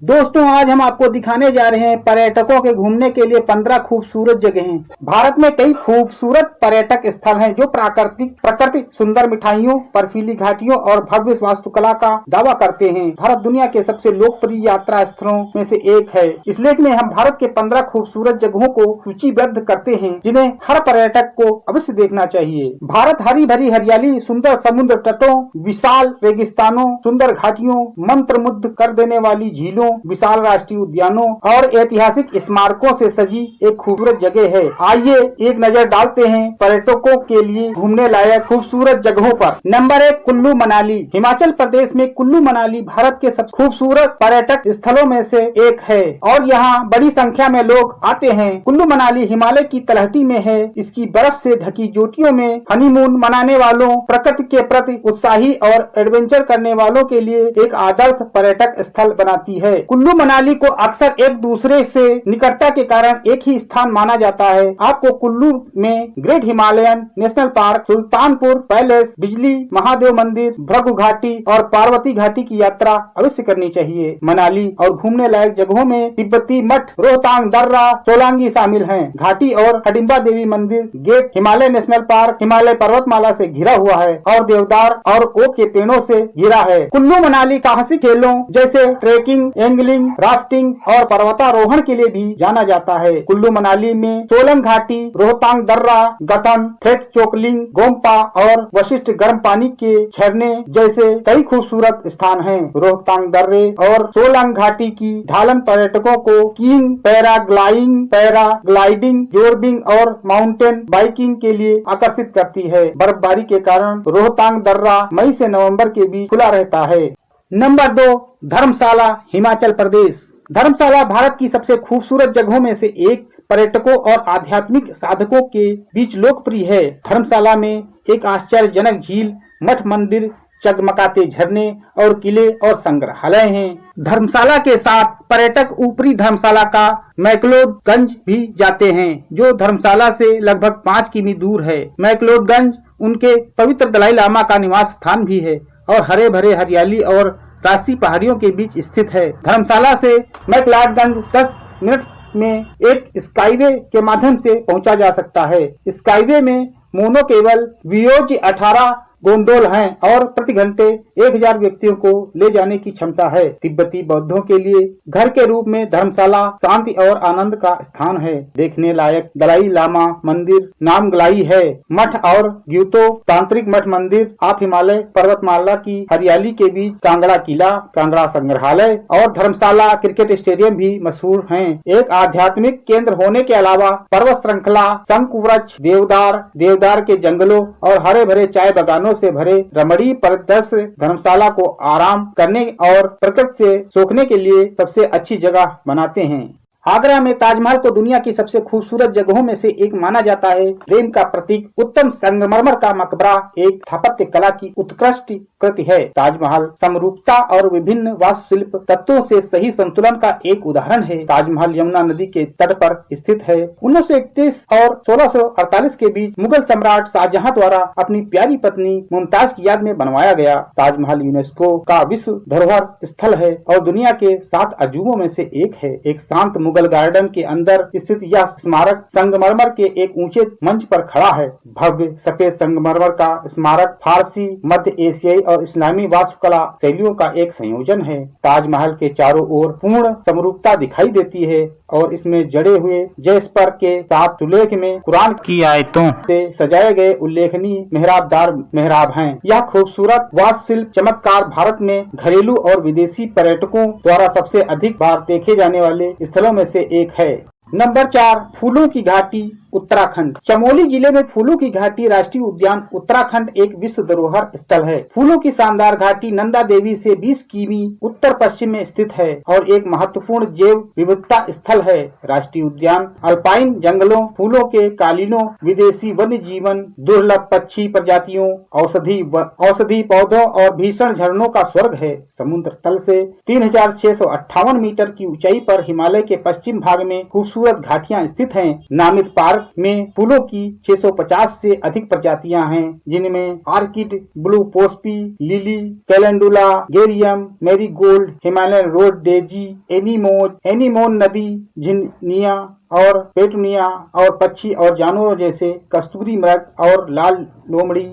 दोस्तों, आज हम आपको दिखाने जा रहे हैं पर्यटकों के घूमने के लिए 15 खूबसूरत जगहें। भारत में कई खूबसूरत पर्यटक स्थल हैं जो प्रकृति सुंदर मिठाइयों, बर्फीली घाटियों और भव्य वास्तुकला का दावा करते हैं। भारत दुनिया के सबसे लोकप्रिय यात्रा स्थलों में से एक है। इस लेख में हम भारत के 15 खूबसूरत जगहों को सूचीबद्ध करते हैं जिन्हें हर पर्यटक को अवश्य देखना चाहिए। भारत हरी भरी हरियाली, सुंदर समुद्र तटों, विशाल रेगिस्तानों, सुंदर घाटियों, मंत्रमुग्ध कर देने वाली झीलों, विशाल राष्ट्रीय उद्यानों और ऐतिहासिक स्मारकों से सजी एक खूबसूरत जगह है। आइए एक नजर डालते हैं पर्यटकों के लिए घूमने लायक खूबसूरत जगहों पर। नंबर 1, कुल्लू मनाली। हिमाचल प्रदेश में कुल्लू मनाली भारत के सबसे खूबसूरत पर्यटक स्थलों में से एक है और यहाँ बड़ी संख्या में लोग आते हैं। कुल्लू मनाली हिमालय की तलहटी में है। इसकी बर्फ से ढकी चोटियों में हनीमून मनाने वालों, प्रकृति के प्रति उत्साही और एडवेंचर करने वालों के लिए एक आदर्श पर्यटक स्थल बनाती है। कुल्लू मनाली को अक्सर एक दूसरे से निकटता के कारण एक ही स्थान माना जाता है। आपको कुल्लू में great Himalayan national park, Sultanpur palace, बिजली महादेव मंदिर, भृगु घाटी और पार्वती घाटी की यात्रा अवश्य करनी चाहिए। मनाली और घूमने लायक जगहों में तिब्बती मठ, रोहतांग दर्रा, सोलांगी शामिल हैं। घाटी और हडिम्बा देवी मंदिर, great Himalaya national park Himalaya पर्वतमाला से घिरा हुआ है और देवदार और ओक के पेड़ों से घिरा है। कुल्लू मनाली साहसिक खेलों जैसे ट्रेकिंग, एंगलिंग, राफ्टिंग और पर्वतारोहण के लिए भी जाना जाता है। कुल्लू मनाली में सोलंग घाटी, रोहतांग दर्रा, गठन, थेट चोकलिंग, गोम्पा और वशिष्ठ गर्म पानी के झरने जैसे कई खूबसूरत स्थान हैं। रोहतांग दर्रे और सोलंग घाटी की ढालन पर्यटकों को कीइंग, पैराग्लाइडिंग, जोरबिंग और माउंटेन बाइकिंग के लिए आकर्षित करती है। बर्फबारी के कारण रोहतांग दर्रा मई से नवंबर के बीच खुला रहता है। नंबर 2, धर्मशाला हिमाचल प्रदेश। धर्मशाला भारत की सबसे खूबसूरत जगहों में से एक पर्यटकों और आध्यात्मिक साधकों के बीच लोकप्रिय है। धर्मशाला में एक आश्चर्यजनक झील, मठ मंदिर, चकमकाते झरने और किले और संग्रहालय हैं। धर्मशाला के साथ पर्यटक ऊपरी धर्मशाला का मैक्लोडगंज भी जाते हैं जो धर्मशाला से लगभग 5 किमी दूर है। मैक्लोडगंज उनके पवित्र दलाई लामा का निवास स्थान भी है और हरे भरे हरियाली और राशि पहाड़ियों के बीच स्थित है। धर्मशाला से मैक्लोडगंज 10 मिनट में एक स्काईवे के माध्यम से पहुंचा जा सकता है। स्काईवे में मोनो केबल VOG 18 गोंडोल हैं और प्रति घंटे 1000 व्यक्तियों को ले जाने की क्षमता है। तिब्बती बौद्धों के लिए घर के रूप में धर्मशाला शांति और आनंद का स्थान है। देखने लायक दलाई लामा मंदिर, नामग्लाई है मठ और ग्यूतो तांत्रिक मठ मंदिर। आप हिमालय पर्वतमाला की हरियाली के बीच कांगड़ा किला, कांगड़ा संग्रहालय और धर्मशाला क्रिकेट स्टेडियम भी मशहूर हैं। एक आध्यात्मिक केंद्र होने के अलावा पर्वत श्रृंखला, शंकुवृक्ष, देवदार के जंगलों और हरे भरे चाय बगानों से भरे रमणीय परिदृश्य धर्मशाला को आराम करने और प्रकृति से सोखने के लिए सबसे अच्छी जगह बनाते हैं। आगरा में ताजमहल को दुनिया की सबसे खूबसूरत जगहों में से एक माना जाता है। प्रेम का प्रतीक उत्तम संगमरमर का मकबरा एक स्थापत्य कला की उत्कृष्ट कृति है। ताजमहल समरूपता और विभिन्न वास्तुशिल्प तत्वों से सही संतुलन का एक उदाहरण है। ताजमहल यमुना नदी के तट पर स्थित है। 1931 और 1648 के बीच मुगल सम्राट शाहजहां द्वारा अपनी प्यारी पत्नी मुमताज की याद में बनवाया गया। ताजमहल यूनेस्को का विश्व धरोहर स्थल है और दुनिया के 7 अजूबों में से एक है। एक शांत मुगल गार्डन के अंदर स्थित यह स्मारक संगमरमर के एक ऊंचे मंच पर खड़ा है। भव्य सफेद संगमरमर का स्मारक फारसी, मध्य एशियाई और इस्लामी वास्तुकला शैलियों का एक संयोजन है। ताजमहल के चारों ओर पूर्ण समरूपता दिखाई देती है और इसमें जड़े हुए जयस्पर के साथ सुलेख में कुरान की आयतों से सजाए गए उल्लेखनीय मेहराबदार मेहराब हैं। यह खूबसूरत वास्तुशिल्प चमत्कार भारत में घरेलू और विदेशी पर्यटकों द्वारा सबसे अधिक बार देखे जाने वाले स्थलों में से एक है। नंबर 4, फूलों की घाटी उत्तराखंड। चमोली जिले में फूलों की घाटी राष्ट्रीय उद्यान उत्तराखंड एक विश्व धरोहर स्थल है। फूलों की शानदार घाटी नंदा देवी से 20 किमी उत्तर पश्चिम में स्थित है और एक महत्वपूर्ण जैव विविधता स्थल है। राष्ट्रीय उद्यान अल्पाइन जंगलों, फूलों के कालीनों, विदेशी वन्य जीवन, दुर्लभ पक्षी प्रजातियों, औषधि पौधों और भीषण झरनों का स्वर्ग है। समुद्र तल से 3658 मीटर की ऊंचाई पर हिमालय के पश्चिम भाग में खूबसूरत घाटियां स्थित हैं। नामित पार्क पार्क में फूलों की 650 से अधिक प्रजातियां हैं, जिनमें ऑर्किड, ब्लू पोस्पी, lily, calendula, geranium, marigold, Himalayan road daisy, anemone नदी झिनिया और पेटुनिया और पक्षी और जानवरों जैसे कस्तूरी मृग और लाल लोमड़ी।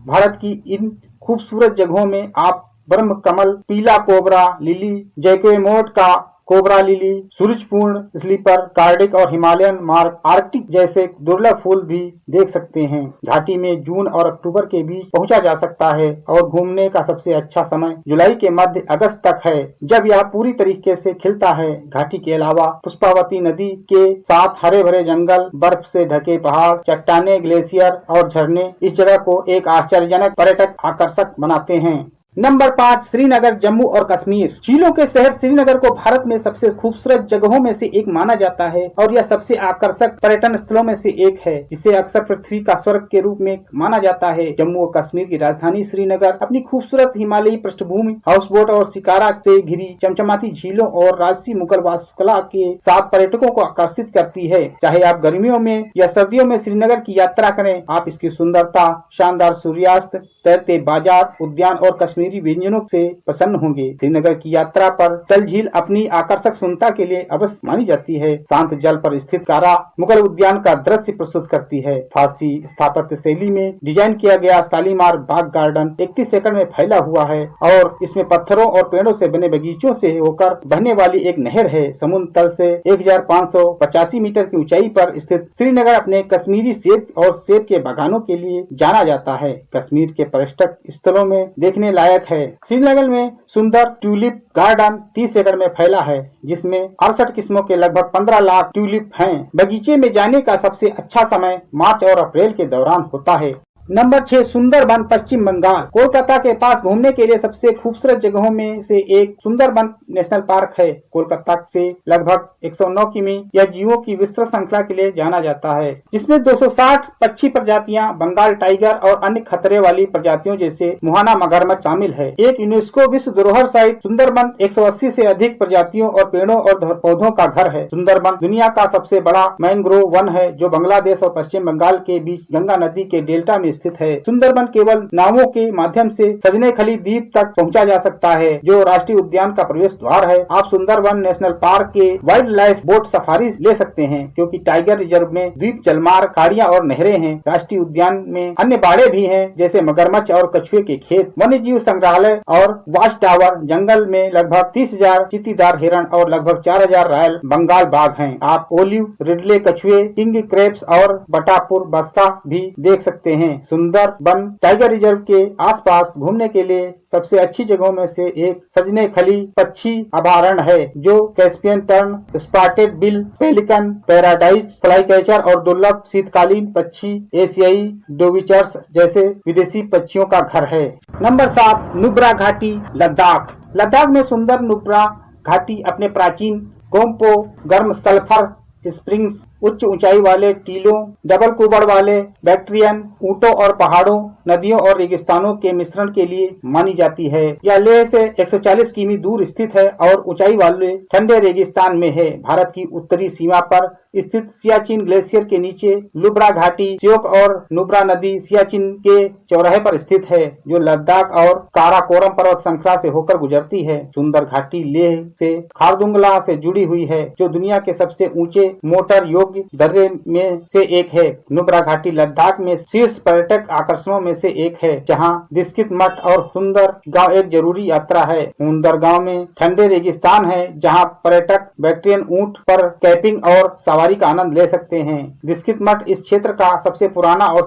भारत की इन खूबसूरत जगहों में आप ब्रह्म कमल, पीला कोबरा लिली, जैकेमोट का कोबरा लिली, सूरजपूर्ण स्लीपर, कार्डिक और हिमालयन मार्क आर्कटिक जैसे दुर्लभ फूल भी देख सकते हैं। घाटी में जून और अक्टूबर के बीच पहुंचा जा सकता है और घूमने का सबसे अच्छा समय जुलाई के मध्य अगस्त तक है, जब यह पूरी तरीके से खिलता है। घाटी के अलावा पुष्पावती नदी के साथ हरे भरे जंगल, बर्फ से ढके पहाड़, चट्टाने, ग्लेशियर और झरने इस जगह को एक आश्चर्यजनक पर्यटक आकर्षक बनाते हैं। नंबर 5, श्रीनगर, जम्मू और कश्मीर। झीलों के शहर श्रीनगर को भारत में सबसे खूबसूरत जगहों में से एक माना जाता है और यह सबसे आकर्षक पर्यटन स्थलों में से एक है, जिसे अक्सर पृथ्वी का स्वर्ग के रूप में माना जाता है। जम्मू और कश्मीर की राजधानी श्रीनगर अपनी खूबसूरत हिमालयी पृष्ठभूमि, हाउस बोट और शिकारा से घिरी चमचमाती झीलों और राजसी मुगल वास्तुकला के साथ पर्यटकों को आकर्षित करती है। चाहे आप गर्मियों में या सर्दियों में श्रीनगर की यात्रा करें, आप इसकी सुंदरता, शानदार सूर्यास्त, तैरते बाजार, उद्यान और कश्मीरी व्यंजनों से प्रसन्न होंगे। श्रीनगर की यात्रा पर डल झील अपनी आकर्षक सुंदरता के लिए अवश्य मानी जाती है। शांत जल पर स्थित कारा मुगल उद्यान का दृश्य प्रस्तुत करती है। फारसी स्थापत्य शैली में डिजाइन किया गया शालीमार बाग गार्डन 31 एकड़ में फैला हुआ है और इसमें पत्थरों और पेड़ों से बने बगीचों से होकर बहने वाली एक नहर है। समुद्र तल से 1585 मीटर की ऊंचाई पर स्थित श्रीनगर अपने कश्मीरी सेब और सेब के बागानों के लिए जाना जाता है। कश्मीर के पर्यटक स्थलों में देखने लायक है। श्रीनगर में सुंदर ट्यूलिप गार्डन 30 एकड़ में फैला है, जिसमें 68 किस्मों के लगभग 15 लाख ट्यूलिप हैं। बगीचे में जाने का सबसे अच्छा समय मार्च और अप्रैल के दौरान होता है। नंबर 6, सुंदरबन, पश्चिम बंगाल। कोलकाता के पास घूमने के लिए सबसे खूबसूरत जगहों में से एक सुंदरबन नेशनल पार्क है। कोलकाता से लगभग 109 किमी यह जीवों की विस्तृत श्रृंखला के लिए जाना जाता है, जिसमें 260 पक्षी प्रजातियां, बंगाल टाइगर और अन्य खतरे वाली प्रजातियों जैसे मुहाना मगरमच्छ शामिल है। एक यूनेस्को विश्व धरोहर साइट सुंदरबन 180 से अधिक प्रजातियों और पेड़ों और पौधों का घर है। सुंदरबन दुनिया का सबसे बड़ा मैंग्रोव वन है, जो बांग्लादेश और पश्चिम बंगाल के बीच गंगा नदी के डेल्टा में स्थित है। सुंदरबन केवल नावों के माध्यम से सजनेखली द्वीप तक पहुंचा जा सकता है, जो राष्ट्रीय उद्यान का प्रवेश द्वार है। आप सुंदरबन नेशनल पार्क के वाइल्ड लाइफ बोट सफारी ले सकते हैं, क्योंकि टाइगर रिजर्व में द्वीप, जलमार्ग, खाड़ियां और नहरें हैं। राष्ट्रीय उद्यान में अन्य बाड़े भी हैं, जैसे मगरमच्छ और कछुए के खेत। वन्य जीव संग्रहालय और वॉच टावर। जंगल में लगभग 30,000 चीतीदार हिरण और लगभग 4,000 रॉयल बंगाल बाघ हैं। आप ओलिव रिडले कछुए, किंग क्रेब्स और बटापुर बस्ता भी देख सकते हैं। सुंदरबन टाइगर रिजर्व के आसपास घूमने के लिए सबसे अच्छी जगहों में से एक सजनेखली पक्षी अभयारण्य है, जो Caspian turn, spotted bill pelican, paradise flycatcher और दुर्लभ शीतकालीन पक्षी, एशियाई डोविचर्स जैसे विदेशी पक्षियों का घर है। नंबर 7, नुब्रा घाटी, लद्दाख। लद्दाख में सुंदर नुब्रा घाटी अपने प्राचीन गोम्पो, गर्म सल्फर स्प्रिंग्स, उच्च ऊंचाई वाले टीलों, डबल कुबड़ वाले बैक्ट्रियन ऊंटों और पहाड़ों, नदियों और रेगिस्तानों के मिश्रण के लिए मानी जाती है। यह लेह से 140 किमी दूर स्थित है और ऊंचाई वाले ठंडे रेगिस्तान में है। भारत की उत्तरी सीमा पर स्थित सियाचिन ग्लेशियर के नीचे नुब्रा घाटी श्योक और नुब्रा नदी सियाचिन के चौराहे पर स्थित है, जो लद्दाख और काराकोरम पर्वत श्रृंखला से होकर गुजरती है। सुंदर घाटी लेह से खारदुंगला से जुड़ी हुई है, जो दुनिया के सबसे ऊंचे मोटर योग्य दर्रे में से एक है। नुब्रा घाटी लद्दाख में शीर्ष पर्यटक आकर्षणों में से एक है, जहां दिस्कित मठ और हुंदर गांव एक जरूरी यात्रा है। हुंदर गांव में ठंडे रेगिस्तान है, जहां पर्यटक बैक्ट्रियन ऊंट पर कैंपिंग और सवारी का आनंद ले सकते हैं। दिस्कित मठ इस क्षेत्र का सबसे पुराना और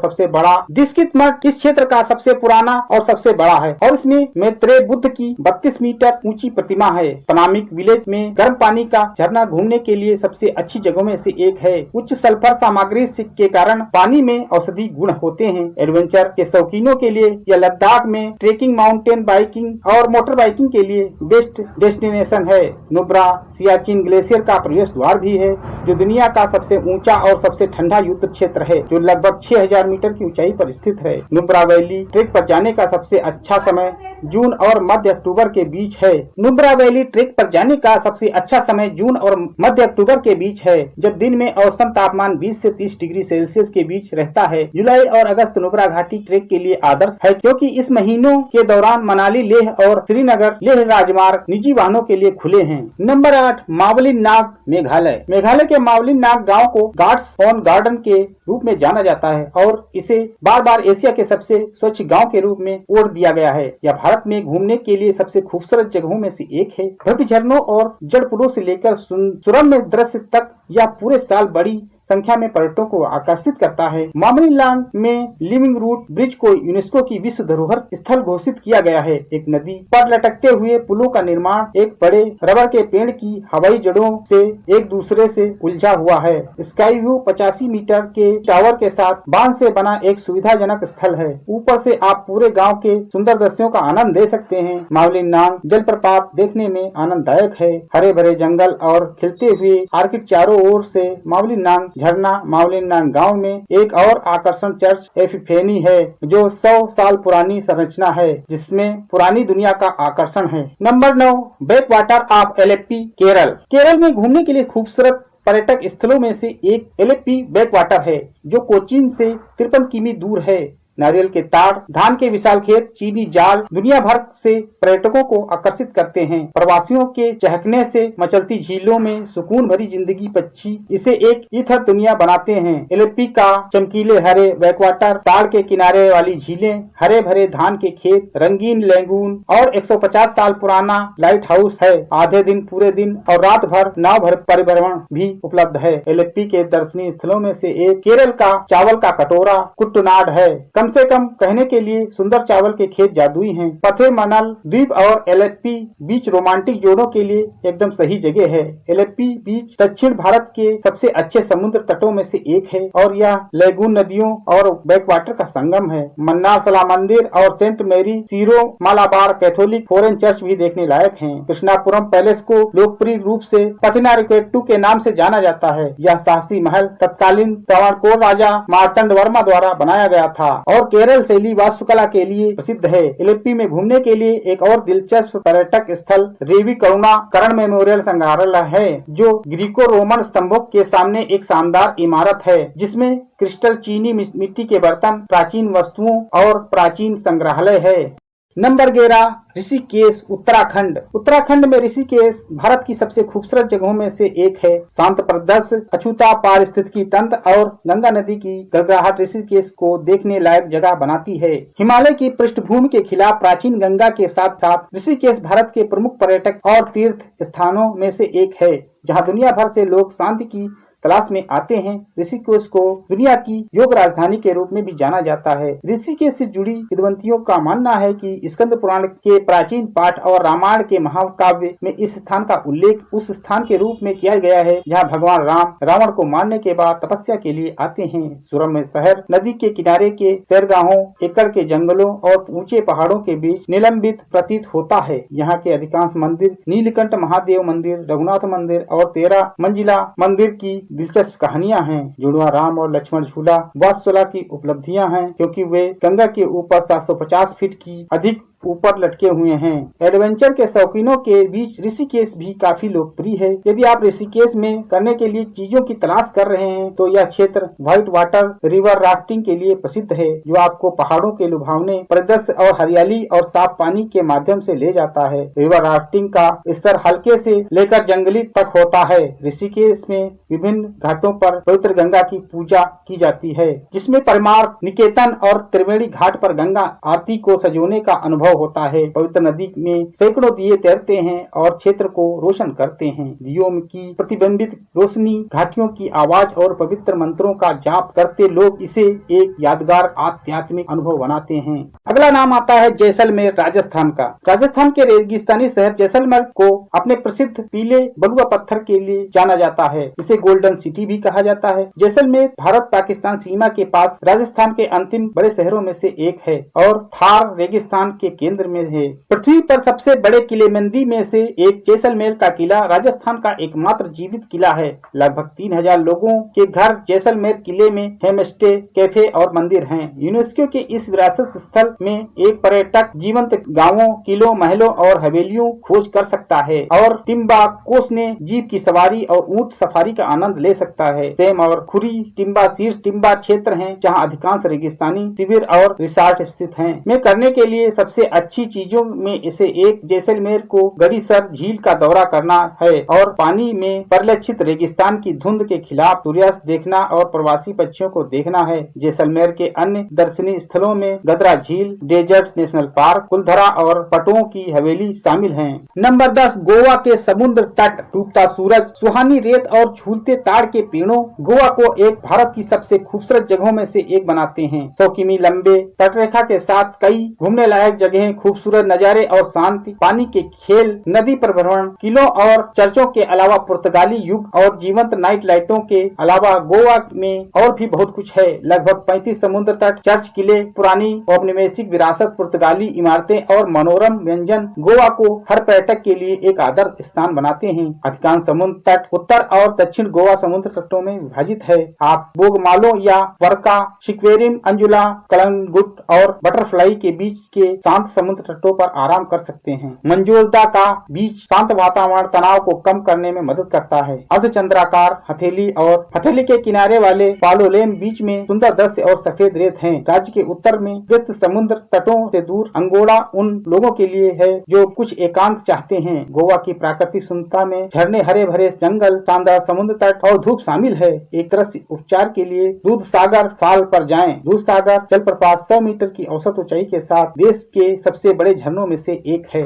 सबसे बड़ा है और इसमें मैत्रेय बुद्ध की 32 मीटर ऊंची प्रतिमा है। पनामिक विलेज में गर्म पानी का झरना घूमने के लिए सबसे अच्छी जगहों में से एक है। उच्च सल्फर सामग्री के कारण पानी में औषधि गुण होते हैं। एडवेंचर के शौकीनों के लिए यह लद्दाख में ट्रेकिंग, माउंटेन बाइकिंग और मोटर बाइकिंग के लिए बेस्ट डेस्टिनेशन है। नुब्रा सियाचिन ग्लेशियर का प्रवेश द्वार भी है। जो दुनिया का सबसे ऊंचा और सबसे ठंडा युद्ध क्षेत्र है, जो लगभग 6000 मीटर की ऊंचाई पर स्थित है। नुब्रा वैली ट्रेक पर जाने का सबसे अच्छा समय जून और मध्य अक्टूबर के बीच है। नुब्रा वैली ट्रेक पर जाने का सबसे अच्छा समय जून और मध्य अक्टूबर के बीच है, जब दिन में औसतन तापमान 20 से 30 डिग्री सेल्सियस के बीच रहता है। जुलाई और अगस्त नुब्रा घाटी ट्रेक के लिए आदर्श है, क्योंकि इस महीनों के दौरान मनाली, लेह और श्रीनगर लेह राजमार्ग निजी वाहनों के लिए खुले हैं। नंबर 8, मावलिन नाग मेघालय। मेघालय के मावलिन नाग गाँव को गार्ड्स ऑन गार्डन के रूप में जाना जाता है और इसे बार बार एशिया के सबसे स्वच्छ गांव के रूप में ओढ़ दिया गया है। यह भारत में घूमने के लिए सबसे खूबसूरत जगहों में से एक है। भव्य झरनों और जड़ पुलों से लेकर सुरम्य दृश्य तक यह पूरे साल बड़ी संख्या में पर्यटकों को आकर्षित करता है। मावलिन नाग में लिविंग रूट ब्रिज को यूनेस्को की विश्व धरोहर स्थल घोषित किया गया है। एक नदी पर लटकते हुए पुलों का निर्माण एक बड़े रबर के पेड़ की हवाई जड़ों से एक दूसरे से उलझा हुआ है। स्काई व्यू 85 मीटर के टावर के साथ बांध से बना एक सुविधाजनक स्थल है। ऊपर से आप पूरे गाँव के सुंदर दृश्यों का आनंद ले सकते हैं। मावलिन नाग जलप्रपात देखने में आनंददायक है। हरे भरे जंगल और खिलते हुए आर्किड चारों ओर से मावलिन नाग झरना। मावलिन नाग गांव में एक और आकर्षण चर्च एपिफेनी है, जो 100 साल पुरानी संरचना है, जिसमें पुरानी दुनिया का आकर्षण है। Number 9, back water of Alleppey Kerala. Kerala में घूमने के लिए खूबसूरत पर्यटक स्थलों में से एक एलेप्पी बैक वाटर है, जो कोचीन से 53 किमी दूर है। नारियल के ताड़, धान के विशाल खेत, चीनी जाल दुनिया भर से पर्यटकों को आकर्षित करते हैं। प्रवासियों के चहकने से मचलती झीलों में सुकून भरी जिंदगी पक्षी इसे एक ईथर दुनिया बनाते हैं। एलेप्पी का चमकीले हरे बैकवाटर, ताड़ के किनारे वाली झीलें, हरे भरे धान के खेत, रंगीन लैगून और 150 साल पुराना लाइट हाउस है। आधे दिन, पूरे दिन और रात भर नाव भर परिभ्रमण भी उपलब्ध है। एलेप्पी के दर्शनीय स्थलों में से एक केरल का चावल का कटोरा कुट्टनाड है। कम से कम कहने के लिए सुंदर चावल के खेत जादुई हैं। पथेमनल द्वीप और एलेप्पी बीच रोमांटिक जोड़ों के लिए एकदम सही जगह है। एलेप्पी बीच दक्षिण भारत के सबसे अच्छे समुद्र तटों में से एक है और यह लैगून नदियों और बैकवाटर का संगम है। मन्नार सला मंदिर और saint Mary Syro Malabar Catholic forane church भी देखने लायक हैं। कृष्णापुरम पैलेस को लोकप्रिय रूप से पथिनारिकेट्टू के नाम से जाना जाता है। यह साहसी महल तत्कालीन त्रावणकोर राजा मार्तंड वर्मा द्वारा बनाया गया था और केरल शैली वास्तुकला के लिए प्रसिद्ध है। एलेप्पी में घूमने के लिए एक और दिलचस्प पर्यटक स्थल रेवी करुणा करण मेमोरियल संग्रहालय है, जो ग्रीको रोमन स्तंभों के सामने एक शानदार इमारत है, जिसमें क्रिस्टल, चीनी मिट्टी के बर्तन, प्राचीन वस्तुओं और प्राचीन संग्रहालय है। नंबर 11, ऋषिकेश उत्तराखंड। उत्तराखंड में ऋषिकेश भारत की सबसे खूबसूरत जगहों में से एक है। शांत प्रदर्श, अछूता पारिस्थितिकी तंत्र और गंगा नदी की गड़गड़ाहट ऋषिकेश को देखने लायक जगह बनाती है। हिमालय की पृष्ठभूमि के खिलाफ प्राचीन गंगा के साथ साथ ऋषिकेश भारत के प्रमुख पर्यटक और तीर्थ स्थानों में से एक है, जहाँ दुनिया भर से लोग शांति की तलाश में आते हैं। ऋषिकेश को दुनिया की योग राजधानी के रूप में भी जाना जाता है। ऋषिकेश से जुड़ी किंवदंतियों का मानना है कि स्कंद पुराण के प्राचीन पाठ और रामायण के महाकाव्य में इस स्थान का उल्लेख उस स्थान के रूप में किया गया है जहां भगवान राम रावण को मारने के बाद तपस्या के लिए आते हैं। सुरम्य शहर, नदी के किनारे के सैरगाहों, एकड़ के जंगलों और ऊंचे पहाड़ों के बीच निलंबित प्रतीत होता है। यहाँ के अधिकांश मंदिर, नीलकंठ महादेव मंदिर, रघुनाथ मंदिर और 13 मंजिला मंदिर की दिलचस्प कहानियां हैं। जुड़वा राम और लक्ष्मण झूला वास्तुकला की उपलब्धियां हैं, क्योंकि वे गंगा के ऊपर 750 फीट की अधिक ऊपर लटके हुए हैं। एडवेंचर के शौकीनों के बीच ऋषिकेश भी काफी लोकप्रिय है। यदि आप ऋषिकेश में करने के लिए चीजों की तलाश कर रहे हैं, तो यह क्षेत्र व्हाइट वाटर रिवर राफ्टिंग के लिए प्रसिद्ध है, जो आपको पहाड़ों के लुभावने परिदृश्य और हरियाली और साफ पानी के माध्यम से ले जाता है। रिवर राफ्टिंग का स्तर हल्के से लेकर जंगली तक होता है। ऋषिकेश में विभिन्न घाटों पर पवित्र गंगा की पूजा की जाती है, जिसमें परमार्थ निकेतन और त्रिवेणी घाट पर गंगा आरती को सजोने का अनुभव होता है। पवित्र नदी में सैकड़ों दिए तैरते हैं और क्षेत्र को रोशन करते हैं। दियों की प्रतिबिंबित रोशनी, घाटियों की आवाज और पवित्र मंत्रों का जाप करते लोग इसे एक यादगार आध्यात्मिक अनुभव बनाते हैं। अगला नाम आता है जैसलमेर, राजस्थान का। राजस्थान के रेगिस्तानी शहर जैसलमेर को अपने प्रसिद्ध पीले बलुआ पत्थर के लिए जाना जाता है। इसे गोल्डन सिटी भी कहा जाता है। जैसलमेर भारत पाकिस्तान सीमा के पास राजस्थान के अंतिम बड़े शहरों में से एक है और थार रेगिस्तान के केंद्र में है। पृथ्वी पर सबसे बड़े किलेबंदी में से एक जैसलमेर का किला राजस्थान का एकमात्र जीवित किला है। लगभग 3000 लोगों के घर जैसलमेर किले में होमस्टे, कैफे और मंदिर हैं। यूनेस्को के इस विरासत स्थल में एक पर्यटक जीवंत गांवों, किलों, महलों और हवेलियों खोज कर सकता है और टिम्बा कोस ने जीप की सवारी और ऊंट सफारी का आनंद ले सकता है। सेम और खुरी टिम्बा शीर्ष टिम्बा क्षेत्र हैं, जहां अधिकांश रेगिस्तानी शिविर और रिसोर्ट स्थित हैं। में करने के लिए सबसे अच्छी चीजों में इसे एक जैसलमेर को गरीसर झील का दौरा करना है और पानी में परिलक्षित रेगिस्तान की धुंध के खिलाफ सूर्यास्त देखना और प्रवासी पक्षियों को देखना है। जैसलमेर के अन्य दर्शनीय स्थलों में गदरा झील, डेजर्ट नेशनल पार्क, कुलधरा और पटों की हवेली शामिल हैं। नंबर 10, गोवा के समुद्र तट, डूबता सूरज, सुहानी रेत और झूलते ताड़ के पेड़ों गोवा को एक भारत की सबसे खूबसूरत जगहों में से एक बनाते हैं। 100 किमी लंबे तटरेखा के साथ कई घूमने लायक जगहें, खूबसूरत नजारे और शांति, पानी के खेल, नदी पर भ्रमण, किलों और चर्चों के अलावा पुर्तगाली युग और जीवंत नाइट लाइटों के अलावा गोवा में और भी बहुत कुछ है। लगभग 35 समुद्र तट, चर्च, किले, पुरानी औपनिवेशिक विरासत, पुर्तगाली इमारतें और मनोरम व्यंजन गोवा को हर पर्यटक के लिए एक आदर्श स्थान बनाते हैं। अधिकांश समुद्र तट उत्तर और दक्षिण गोवा समुद्र तटों में विभाजित है। आप बोगमालो या वर्का, शिक्वेरिम, अंजुला, कलंगुट और बटरफ्लाई के बीच के शांत समुद्र तटों पर आराम कर सकते हैं। मंजोल्दा का बीच शांत वातावरण तनाव को कम करने में मदद करता है। अर्धचंद्राकार हथेली और हथेली के किनारे वाले पालोलेम बीच में सुंदर दृश्य और सफेद रेत हैं। राज्य के उत्तर में व्यस्त समुद्र तटों से दूर अंगोला उन लोगों के लिए है जो कुछ एकांत चाहते हैं। गोवा की प्राकृतिक सुंदरता में झरने, हरे भरे जंगल, शानदार समुद्र तट और धूप शामिल है। एक तरह उपचार के लिए दूधसागर फॉल पर जाएं। दूधसागर जलप्रपात 100 मीटर की औसत ऊंचाई के साथ देश के सबसे बड़े झरनों में से एक है।